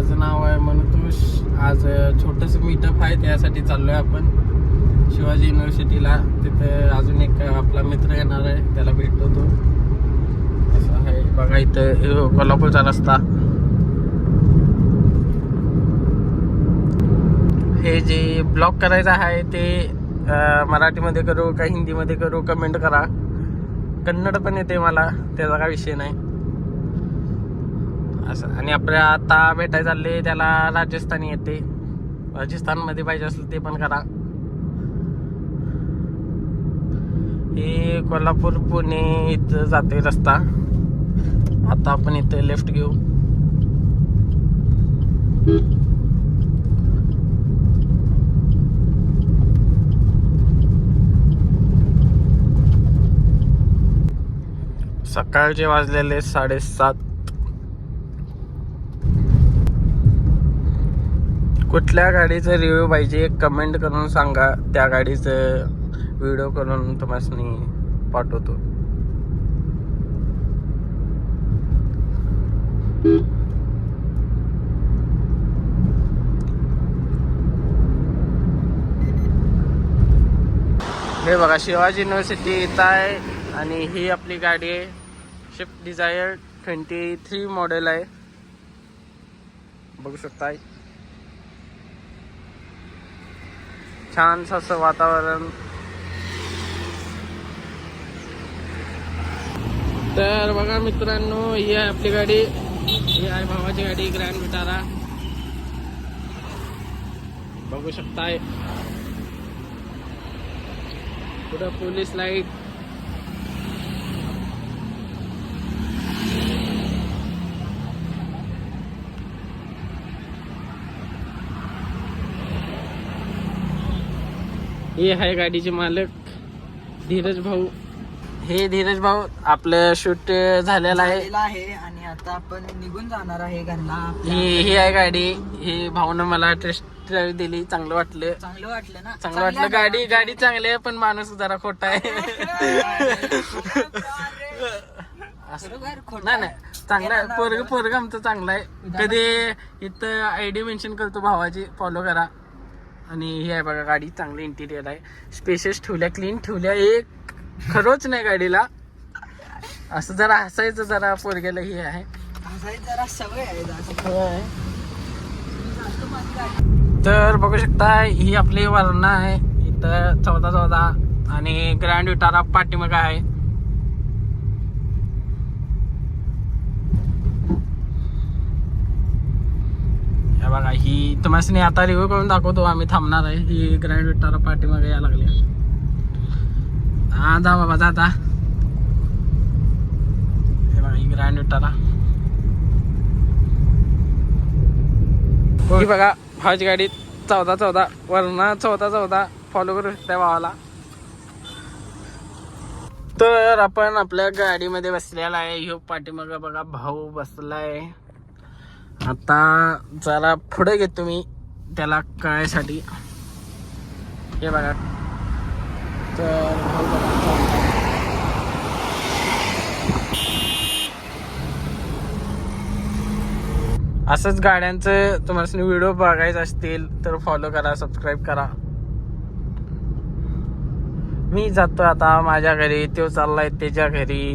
माझं नाव आहे मनतोष. आज छोटंसं मीटअप आहे, त्यासाठी चाललोय आपण शिवाजी युनिव्हर्सिटीला. तिथे अजून एक आपला मित्र येणार आहे, त्याला भेटतो तो. असं आहे बघा, इथं कोल्हापूरचा रस्ता. हे जे ब्लॉग करायचं आहे ते मराठीमध्ये करू का हिंदीमध्ये करू, कमेंट करा. कन्नड पण येते मला, त्याचा काय विषय नाही. असं आणि आपल्या आता भेटायला चालले त्याला राजस्थानी येते, राजस्थानमध्ये पाहिजे असेल ते पण करा. हे कोल्हापूर पुणे इथं जाते रस्ता. आता आपण इथं लेफ्ट घेऊ. सकाळचे वाजलेले 7:30. कुठल्या गाडीचं रिव्ह्यू पाहिजे कमेंट करून सांगा, त्या गाडीचं व्हिडिओ करून तुम्हाला पाठवतो. हे बघा, शिवाजी युनिव्हर्सिटी इथं आहे आणि ही आपली गाडी आहे. स्विफ्ट डिझायर 23 मॉडेल आहे, बघू शकताय. छान असं वातावरण. तर बघा मित्रांनो, ही आहे आपली गाडी. ही आहे भावाची गाडी, ग्रँड विटारा. बघू शकताय पुढं पोलीस लाईट. हे आहे गाडीचे मालक धीरज भाऊ. हे धीरज भाऊ, आपलं शूट झालेलं आहे आणि आता आपण निघून जाणार आहे घरला. ही आहे गाडी. ही भाऊनं मला टेस्ट ड्राईव्ह दिली, चांगलं वाटलं. चांगलं वाटलं ना? चांगलं वाटलं. गाडी चांगली आहे, पण माणूस जरा खोटा आहे. नाही चांगला आहे. पोरग आमचं चांगलं आहे. कधी इथं आयडी मेन्शन करतो भावाची, फॉलो करा. आणि हे आहे बघा, गाडी चांगली इंटिरियर आहे. स्पेसेस ठेवल्या, क्लीन ठेवल्या. एक खरोच नाही गाडीला. असं जरा हसायचं जरा पोरग्याला. हे आहे जरा सवय आहे. तर बघू शकता, ही आपली वरणा आहे. इथं 14 आणि ग्रँड विटारा पाठीमागे आहे. हे बघा, ही तुम्हाला आता रिव्ह्यू करून दाखवतो. आम्ही थांबणार आहे. ही ग्रँड विटारा पाठीमागे यायला लागली. हा जा बाबा, जा. हे बघा, ही ग्रँड विटारा. ही बघा भावाची गाडी 14 वरना 14 फॉलो करू शकता भावाला. तर आपण आपल्या गाडीमध्ये बसलेला आहे. ह्यो पाठीमागं बघा भाऊ बसलाय. आता जरा पुढे घेतो मी त्याला कळायसाठी. हे बघा, तर भाऊ बघा. असंच गाड्यांचं तुम्हाला व्हिडिओ बघायचे असतील तर फॉलो करा, सबस्क्राईब करा. मी जातो आता माझ्या घरी, तो चाललाय त्याच्या घरी.